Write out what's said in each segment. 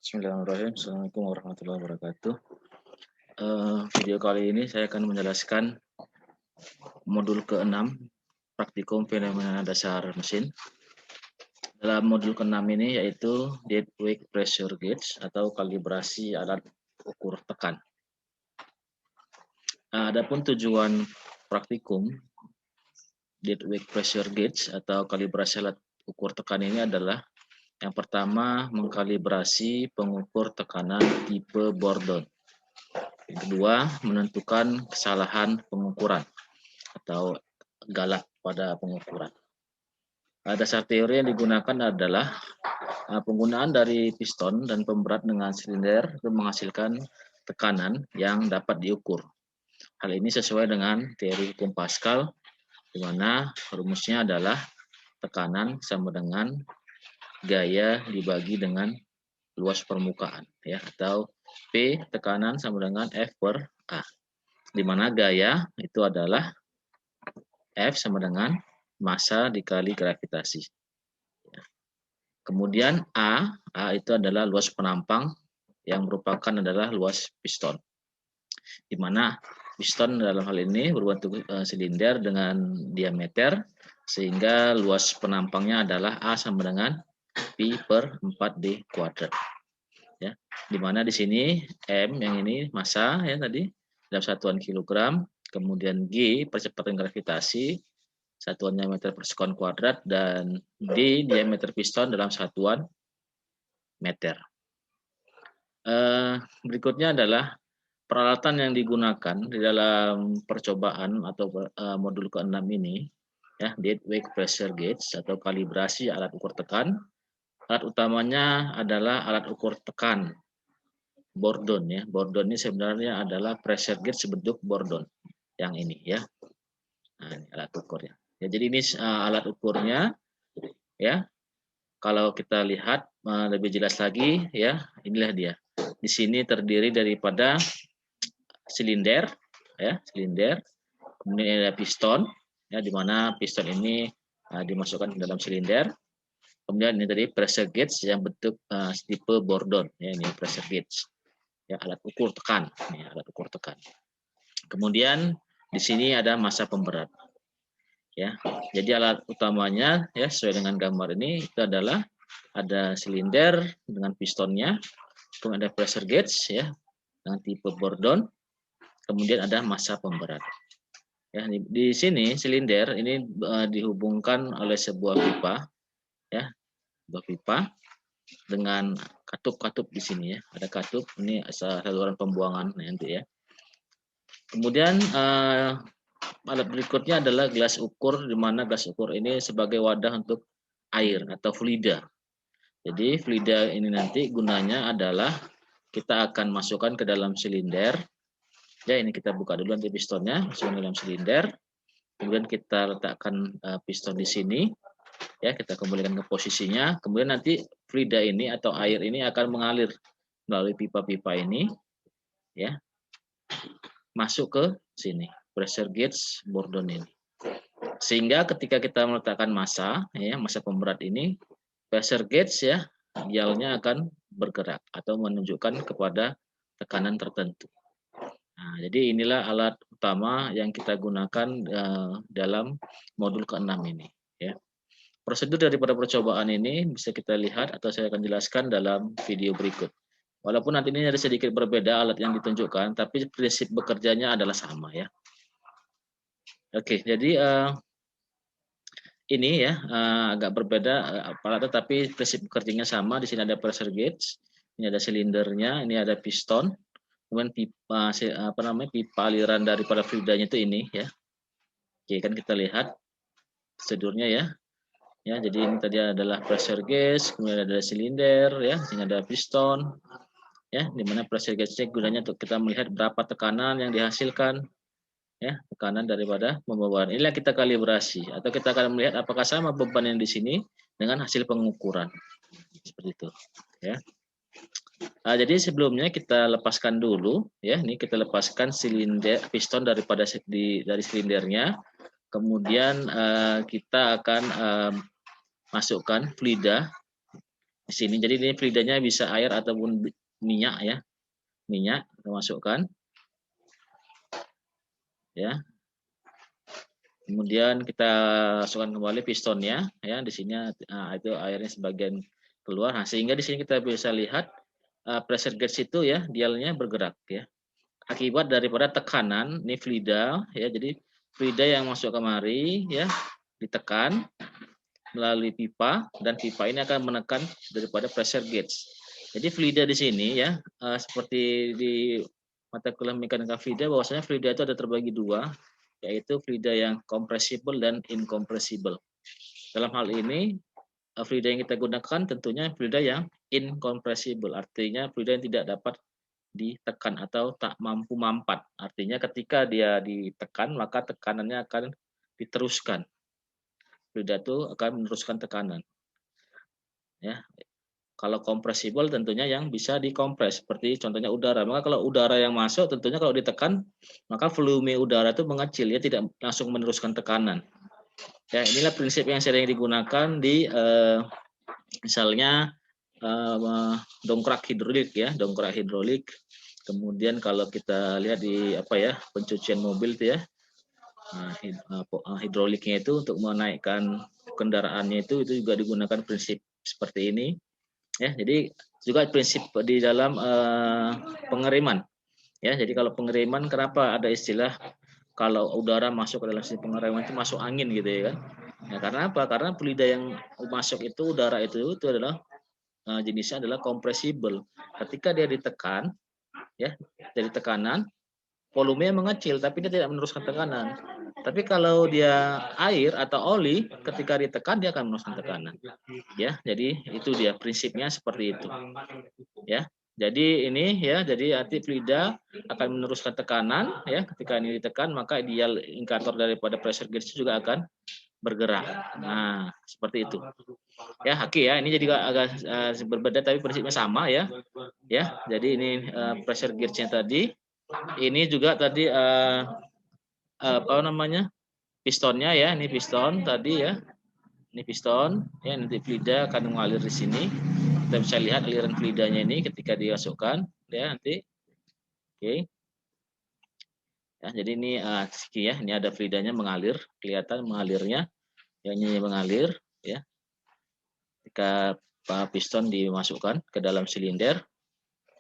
Bismillahirrahmanirrahim. Assalamualaikum warahmatullahi wabarakatuh. Video kali ini saya akan menjelaskan modul ke-6 praktikum fenomena dasar mesin. Dalam modul ke-6 ini yaitu dead weight pressure gauge atau kalibrasi alat ukur tekan. Adapun tujuan praktikum dead weight pressure gauge atau kalibrasi alat ukur tekan ini adalah yang pertama, mengkalibrasi pengukur tekanan tipe Bourdon. Yang kedua, menentukan kesalahan pengukuran atau galak pada pengukuran. Dasar teori yang digunakan adalah penggunaan dari piston dan pemberat dengan silinder untuk menghasilkan tekanan yang dapat diukur. Hal ini sesuai dengan teori hukum Pascal, di mana rumusnya adalah tekanan sama dengan gaya dibagi dengan luas permukaan, ya, atau P tekanan sama dengan F per A, di mana gaya itu adalah F sama dengan massa dikali gravitasi. Kemudian A itu adalah luas penampang yang merupakan adalah luas piston, di mana piston dalam hal ini berbentuk silinder dengan diameter, sehingga luas penampangnya adalah A sama dengan Pi per 4D kuadrat. Ya, di mana di sini M yang ini massa ya tadi dalam satuan kilogram, kemudian G percepatan gravitasi satuannya meter per sekon kuadrat, dan D diameter piston dalam satuan meter. Berikutnya adalah peralatan yang digunakan di dalam percobaan atau modul ke-6 ini, ya, dead weight pressure gauge atau kalibrasi alat ukur tekan. Alat utamanya adalah alat ukur tekan Bourdon, ya. Bourdon ini sebenarnya adalah pressure gauge sebentuk Bourdon yang ini, ya. Nah, ini alat ukurnya. Ya, jadi ini alat ukurnya, ya. Kalau kita lihat lebih jelas lagi, ya, inilah dia. Di sini terdiri daripada silinder, ya, silinder. Kemudian ada piston, ya, di mana piston ini dimasukkan ke dalam silinder. Kemudian ini tadi pressure gauge yang bentuk tipe Bourdon, ya, ini pressure gauge. Ya, alat ukur tekan, ya, alat ukur tekan. Kemudian di sini ada massa pemberat. Ya, jadi alat utamanya, ya, sesuai dengan gambar ini itu adalah ada silinder dengan pistonnya, kemudian ada pressure gauge, ya, dengan tipe Bourdon, kemudian ada massa pemberat. Ya, di sini silinder ini dihubungkan oleh sebuah pipa, ya, sebuah pipa dengan katup-katup di sini, ya, ada katup ini saluran pembuangan nanti, ya. Kemudian alat berikutnya adalah gelas ukur, di mana gelas ukur ini sebagai wadah untuk air atau fluida. Jadi fluida ini nanti gunanya adalah kita akan masukkan ke dalam silinder. Ya, ini kita buka dulu nanti pistonnya, masukkan ke dalam silinder. Kemudian kita letakkan piston di sini. Ya, kita kembalikan ke posisinya. Kemudian nanti fluida ini atau air ini akan mengalir melalui pipa-pipa ini, ya, masuk ke sini, pressure gauge Bourdon ini. Sehingga ketika kita meletakkan massa, ya, massa pemberat ini, pressure gauge, ya, dialnya akan bergerak atau menunjukkan kepada tekanan tertentu. Nah, jadi inilah alat utama yang kita gunakan dalam modul ke-6 ini, ya. Prosedur daripada percobaan ini bisa kita lihat atau saya akan jelaskan dalam video berikut. Walaupun nanti ini ada sedikit berbeda alat yang ditunjukkan, tapi prinsip bekerjanya adalah sama, ya. Oke, jadi ini, ya, agak berbeda alatnya, tapi prinsip bekerjanya sama. Di sini ada pressure gauge, ini ada silindernya, ini ada piston, kemudian pipa pipa aliran daripada fluidanya itu ini, ya. Oke, kan kita lihat prosedurnya, ya. Ya, jadi ini tadi adalah pressure gauge, kemudian ada silinder, ya, sini ada piston, ya, di mana pressure gauge gunanya untuk kita melihat berapa tekanan yang dihasilkan, ya, tekanan daripada pembawaan. Inilah kita kalibrasi atau kita akan melihat apakah sama beban yang di sini dengan hasil pengukuran, seperti itu, ya. Jadi sebelumnya kita lepaskan dulu, ya, ini kita lepaskan silinder piston daripada dari silindernya. Kemudian kita akan masukkan fluida, di sini. Jadi ini fluidanya bisa air ataupun minyak ya. Minyak kita masukkan ya. Kemudian kita masukkan kembali pistonnya ya. Di sini itu airnya sebagian keluar. Nah, sehingga di sini kita bisa lihat pressure gauge itu ya dialnya bergerak ya. Akibat daripada tekanan ini fluida ya. Jadi fluida yang masuk kemari ya ditekan melalui pipa dan pipa ini akan menekan daripada pressure gauge. Jadi fluida di sini ya seperti di mata kuliah mekanika fluida bahwasanya fluida itu ada terbagi dua, yaitu fluida yang compressible dan incompressible. Dalam hal ini fluida yang kita gunakan tentunya fluida yang incompressible, artinya fluida yang tidak dapat ditekan atau tak mampu mampat. Artinya ketika dia ditekan maka tekanannya akan diteruskan. Fluida itu akan meneruskan tekanan. Ya, kalau compressible tentunya yang bisa dikompres seperti contohnya udara. Maka kalau udara yang masuk tentunya kalau ditekan maka volume udara itu mengecil ya, tidak langsung meneruskan tekanan. Ya, inilah prinsip yang sering digunakan di misalnya dongkrak hidrolik ya, dongkrak hidrolik. Kemudian kalau kita lihat di pencucian mobil itu ya. Hidroliknya itu untuk menaikkan kendaraannya itu juga digunakan prinsip seperti ini. Ya, jadi juga prinsip di dalam pengeriman. Ya, jadi kalau pengeriman kenapa ada istilah kalau udara masuk ke dalam sistem pengeriman itu masuk angin gitu ya kan? Nah, karena apa? Karena fluida yang masuk itu udara itu adalah jenisnya adalah compressible. Ketika dia ditekan, ya dari tekanan, volumenya mengecil tapi dia tidak meneruskan tekanan. Tapi kalau dia air atau oli, ketika ditekan dia akan meneruskan tekanan. Ya, jadi itu dia prinsipnya seperti itu. Ya, jadi ini ya, jadi arti fluida akan meneruskan tekanan ya. Ketika ini ditekan maka dial indikator daripada pressure gauge juga akan bergerak. Nah, seperti itu. Ya, Haki ya. Ini jadi agak berbeda tapi prinsipnya sama ya. Ya, jadi ini pressure gauge-nya tadi. Ini juga tadi pistonnya ya, ini piston tadi ya, ini piston ya, nanti fluida akan mengalir di sini. Kita bisa lihat aliran fluidanya ini ketika dimasukkan ya nanti. Oke. Ya, jadi ini ya, ini ada fluidanya mengalir, kelihatan mengalirnya, ya ini mengalir ya. Ketika piston dimasukkan ke dalam silinder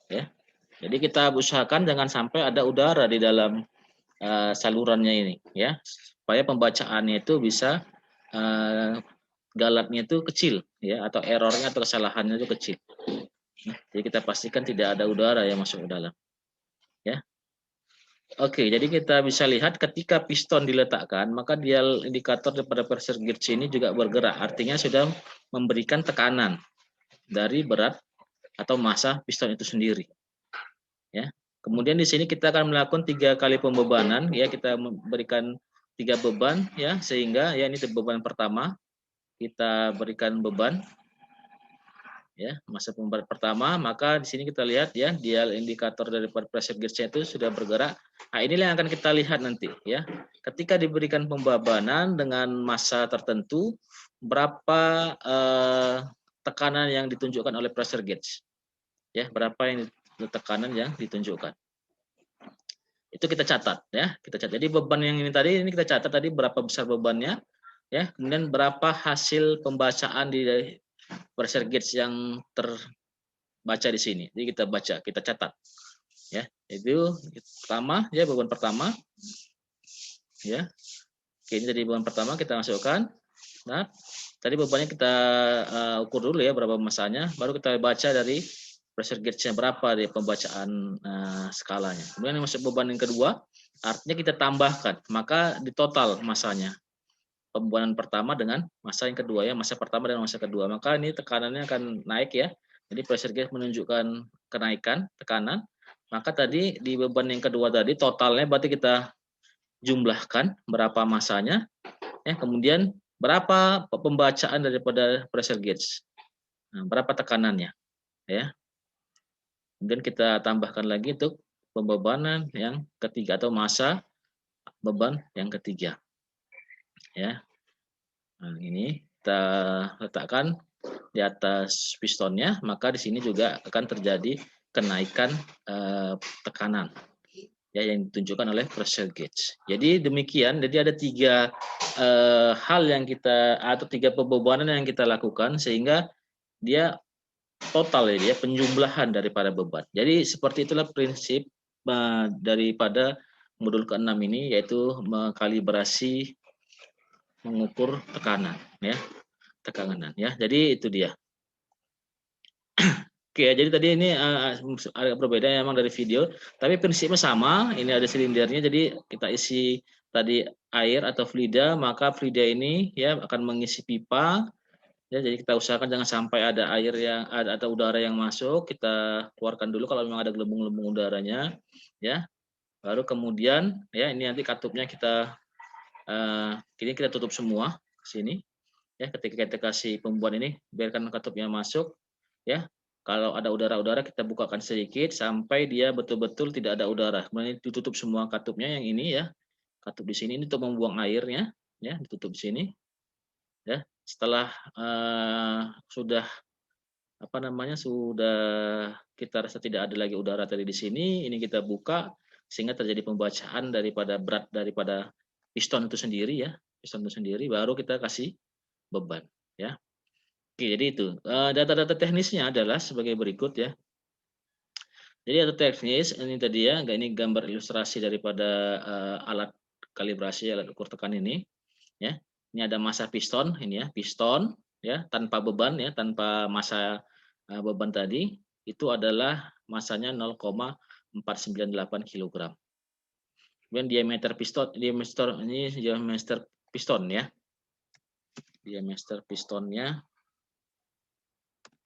ya. Jadi kita usahakan jangan sampai ada udara di dalam salurannya ini ya, supaya pembacaannya itu bisa galatnya itu kecil ya, atau errornya atau kesalahannya itu kecil. Nah, jadi kita pastikan tidak ada udara yang masuk ke dalam ya. Oke, jadi kita bisa lihat ketika piston diletakkan maka dial indikator daripada pressure gauge ini juga bergerak, artinya sudah memberikan tekanan dari berat atau massa piston itu sendiri ya. Kemudian di sini kita akan melakukan 3 kali pembebanan ya, kita memberikan 3 beban ya, sehingga ya ini beban pertama kita berikan beban ya, masa pembeban pertama, maka di sini kita lihat ya dial indikator daripada pressure gauge itu sudah bergerak. Nah, inilah yang akan kita lihat nanti ya. Ketika diberikan pembebanan dengan massa tertentu, berapa tekanan yang ditunjukkan oleh pressure gauge. Ya, berapa yang tekanan yang ditunjukkan. Itu kita catat ya, kita catat. Jadi beban yang ini tadi ini kita catat tadi berapa besar bebannya ya, kemudian berapa hasil pembacaan di pressure gauge yang terbaca di sini. Jadi kita baca, kita catat ya. Itu pertama ya, beban pertama ya. Oke, ini jadi beban pertama kita masukkan. Nah, tadi bebannya kita ukur dulu ya berapa masanya, baru kita baca dari pressure gauge-nya berapa di pembacaan skalanya. Kemudian yang masuk beban yang kedua, artinya kita tambahkan, maka di total masanya. Pembebanan pertama dengan massa yang kedua ya, massa pertama dan massa kedua. Maka ini tekanannya akan naik ya. Jadi pressure gauge menunjukkan kenaikan tekanan. Maka tadi di beban yang kedua tadi totalnya berarti kita jumlahkan berapa massanya ya, kemudian berapa pembacaan daripada pressure gauge. Nah, berapa tekanannya ya. Kemudian kita tambahkan lagi untuk pembebanan yang ketiga atau massa beban yang ketiga. Ya. Nah, ini kita letakkan di atas pistonnya, maka di sini juga akan terjadi kenaikan tekanan ya yang ditunjukkan oleh pressure gauge. Jadi demikian, jadi ada tiga hal yang kita atau tiga pembebanan yang kita lakukan sehingga dia total ya dia penjumlahan daripada beban. Jadi seperti itulah prinsip daripada modul ke-6 ini, yaitu mengkalibrasi mengukur tekanan ya, tekanan ya. Jadi itu dia. Oke, jadi tadi ini agak berbeda memang dari video, tapi prinsipnya sama. Ini ada silindernya, jadi kita isi tadi air atau fluida, maka fluida ini ya akan mengisi pipa. Ya, jadi kita usahakan jangan sampai ada air yang ada atau udara yang masuk. Kita keluarkan dulu kalau memang ada gelembung-gelembung udaranya, ya. Baru kemudian ya ini nanti katupnya kita ini kita tutup semua sini. Ya, ketika kita kasih pembuat ini, biarkan katupnya masuk. Ya, kalau ada udara-udara kita bukakan sedikit sampai dia betul-betul tidak ada udara. Kemudian ditutup semua katupnya yang ini ya. Katup di sini ini untuk membuang airnya, ya ditutup di sini. Ya, setelah sudah apa namanya sudah kita rasa tidak ada lagi udara tadi di sini, ini kita buka sehingga terjadi pembacaan daripada berat daripada piston itu sendiri ya, piston itu sendiri, baru kita kasih beban ya. Oke, jadi itu data-data teknisnya adalah sebagai berikut ya. Jadi data teknis ini tadi ya, ini gambar ilustrasi daripada alat kalibrasi, alat ukur tekan ini ya. Ini ada massa piston ini ya, piston ya tanpa beban ya, tanpa massa beban tadi itu adalah massanya 0,498 kg. Kemudian diameter piston, diameter piston ya. Diameter pistonnya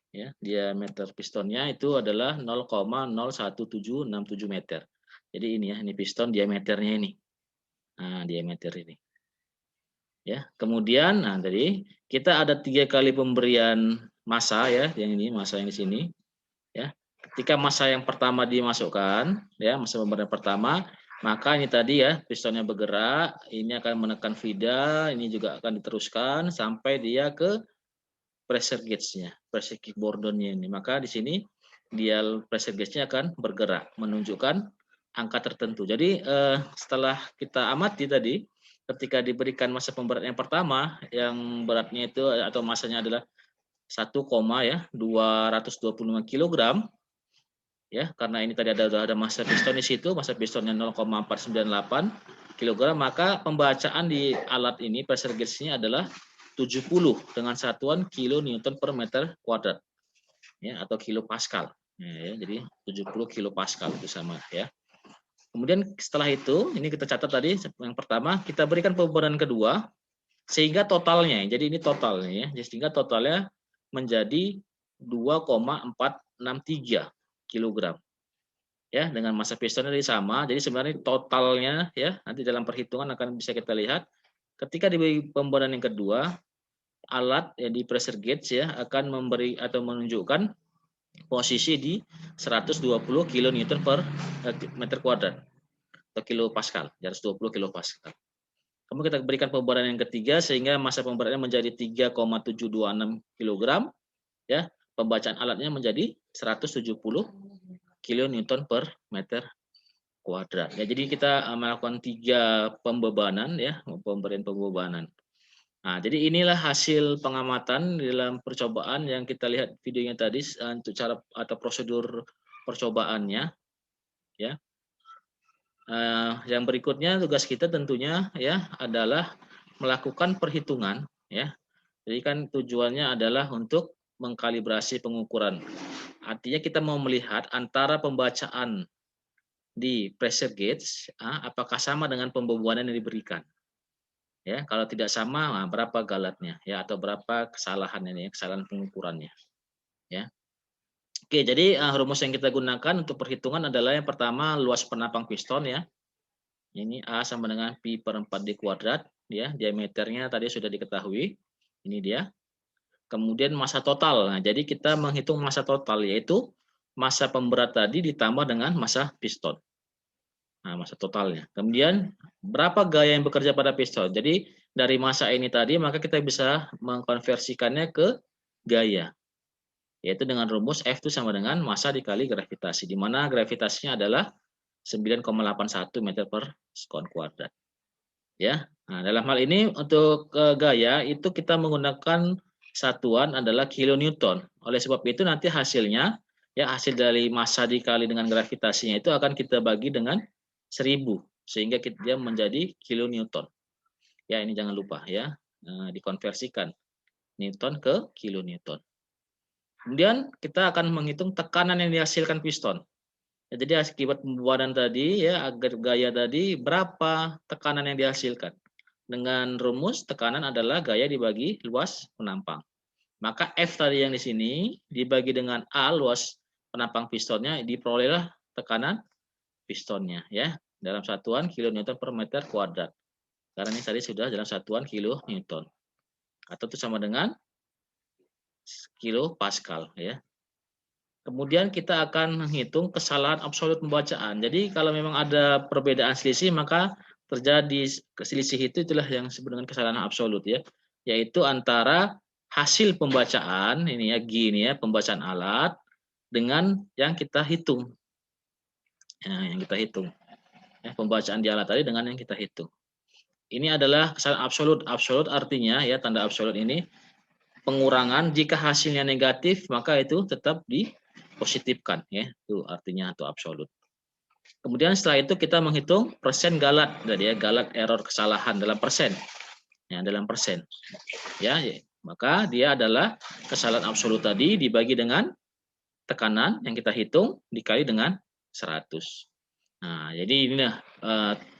ya, diameter pistonnya itu adalah 0,01767 meter. Jadi ini ya, ini piston diameternya ini. Nah, diameter ini. Ya, kemudian nah tadi kita ada 3 kali pemberian massa ya, yang ini massa yang di sini ya. Ketika massa yang pertama dimasukkan ya, massa pemberian pertama, maka ini tadi ya pistonnya bergerak, ini akan menekan vida, ini juga akan diteruskan sampai dia ke pressure gauge-nya, pressure kickboardnya ini. Maka di sini dial pressure gauge-nya akan bergerak menunjukkan angka tertentu. Jadi setelah kita amati tadi, ketika diberikan massa pemberat yang pertama, yang beratnya itu atau massanya adalah 225 kg, ya karena ini tadi ada massa piston di situ, massa pistonnya 0,498 kg, maka pembacaan di alat ini pressure gauge-nya adalah 70 dengan satuan kilonewton per meter kuadrat, ya atau kilopascal. Ya, jadi 70 kilopascal itu sama ya. Kemudian setelah itu, ini kita catat tadi yang pertama, kita berikan pembebanan kedua sehingga totalnya, jadi ini totalnya ya, sehingga totalnya menjadi 2,463 kg. Ya, dengan massa pistonnya sama. Jadi sebenarnya totalnya ya, nanti dalam perhitungan akan bisa kita lihat ketika diberi pembebanan yang kedua, alat ya di pressure gauge ya akan memberi atau menunjukkan posisi di 120 kN per meter kuadrat atau kilopascal, 120 kilopascal. Kemudian kita berikan pembebanan yang ketiga sehingga massa pembebarannya menjadi 3,726 kg ya. Pembacaan alatnya menjadi 170 kN per meter kuadrat. Ya, jadi kita melakukan 3 pembebanan ya, pemberian pembebanan. Nah, jadi inilah hasil pengamatan dalam percobaan yang kita lihat videonya tadi untuk cara atau prosedur percobaannya ya. Yang berikutnya tugas kita tentunya ya adalah melakukan perhitungan ya. Jadi kan tujuannya adalah untuk mengkalibrasi pengukuran. Artinya kita mau melihat antara pembacaan di pressure gauge apakah sama dengan pembebanan yang diberikan. Ya, kalau tidak sama, nah berapa galatnya ya atau berapa kesalahannya, kesalahan pengukurannya. Ya. Oke, jadi rumus yang kita gunakan untuk perhitungan adalah yang pertama luas penapang piston ya. Ini A sama dengan pi per 4D kuadrat ya, diameternya tadi sudah diketahui. Ini dia. Kemudian massa total. Nah, jadi kita menghitung massa total yaitu massa pemberat tadi ditambah dengan massa piston. Nah, massa totalnya. Kemudian berapa gaya yang bekerja pada piston. Jadi dari massa ini tadi maka kita bisa mengkonversikannya ke gaya. Yaitu dengan rumus F itu sama dengan massa dikali gravitasi, di mana gravitasinya adalah 9,81 meter per sekon kuadrat. Ya, nah, dalam hal ini untuk gaya itu kita menggunakan satuan adalah kilonewton. Oleh sebab itu nanti hasilnya, ya hasil dari massa dikali dengan gravitasinya itu akan kita bagi dengan 1000 sehingga dia menjadi kilonewton. Ya, ini jangan lupa ya, dikonversikan Newton ke kilonewton. Kemudian kita akan menghitung tekanan yang dihasilkan piston. Ya, jadi akibat pembuatan tadi ya agar gaya tadi berapa tekanan yang dihasilkan. Dengan rumus tekanan adalah gaya dibagi luas penampang. Maka F tadi yang di sini dibagi dengan A luas penampang pistonnya diperolehlah tekanan pistonnya ya dalam satuan kilonewton per meter kuadrat. Karena ini tadi sudah dalam satuan kilonewton. Atau itu sama dengan kilo pascal ya. Kemudian kita akan menghitung kesalahan absolut pembacaan. Jadi kalau memang ada perbedaan selisih maka terjadi selisih itu itulah yang disebut dengan kesalahan absolut ya. Yaitu antara hasil pembacaan ini ya gini ya pembacaan alat dengan yang kita hitung. Ya, yang kita hitung. Ya, pembacaan di alat tadi dengan yang kita hitung. Ini adalah kesalahan absolut. Absolut artinya ya tanda absolut ini pengurangan jika hasilnya negatif maka itu tetap dipositifkan ya itu artinya atau absolut. Kemudian setelah itu kita menghitung persen galat jadi ya galat error kesalahan dalam persen ya dalam persen ya, maka dia adalah kesalahan absolut tadi dibagi dengan tekanan yang kita hitung dikali dengan 100. Nah jadi inilah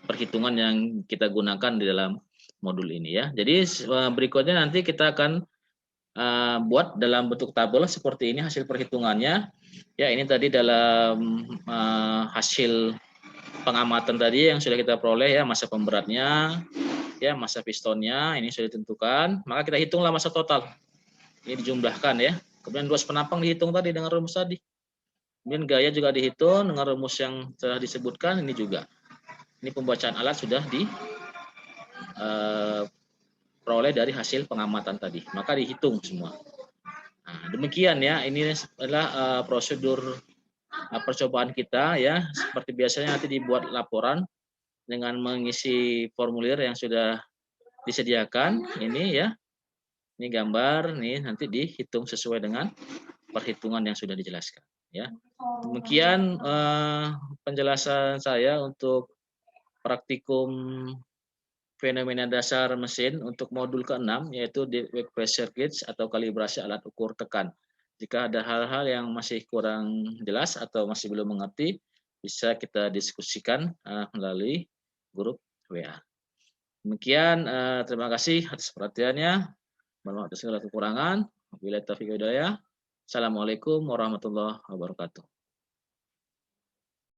perhitungan yang kita gunakan di dalam modul ini ya. Jadi berikutnya nanti kita akan buat dalam bentuk tabel seperti ini hasil perhitungannya. Ya, ini tadi dalam hasil pengamatan tadi yang sudah kita peroleh ya, massa pemberatnya, ya, massa pistonnya ini sudah ditentukan. Maka kita hitunglah massa total. Ini dijumlahkan ya. Kemudian luas penampang dihitung tadi dengan rumus tadi. Kemudian gaya juga dihitung dengan rumus yang telah disebutkan ini juga. Ini pembacaan alat sudah peroleh dari hasil pengamatan tadi. Maka dihitung semua. Nah, demikian ya, ini adalah prosedur percobaan kita ya. Seperti biasanya nanti dibuat laporan dengan mengisi formulir yang sudah disediakan. Ini ya, ini gambar, nih nanti dihitung sesuai dengan perhitungan yang sudah dijelaskan. Ya, demikian penjelasan saya untuk praktikum fenomena dasar mesin untuk modul ke-6 yaitu weight pressure gauge atau kalibrasi alat ukur tekan. Jika ada hal-hal yang masih kurang jelas atau masih belum mengerti, bisa kita diskusikan melalui grup WA. Demikian, terima kasih atas perhatiannya. Mohon maaf atas segala kekurangan. Wabillahi taufiq wal hidayah. Assalamualaikum warahmatullahi wabarakatuh.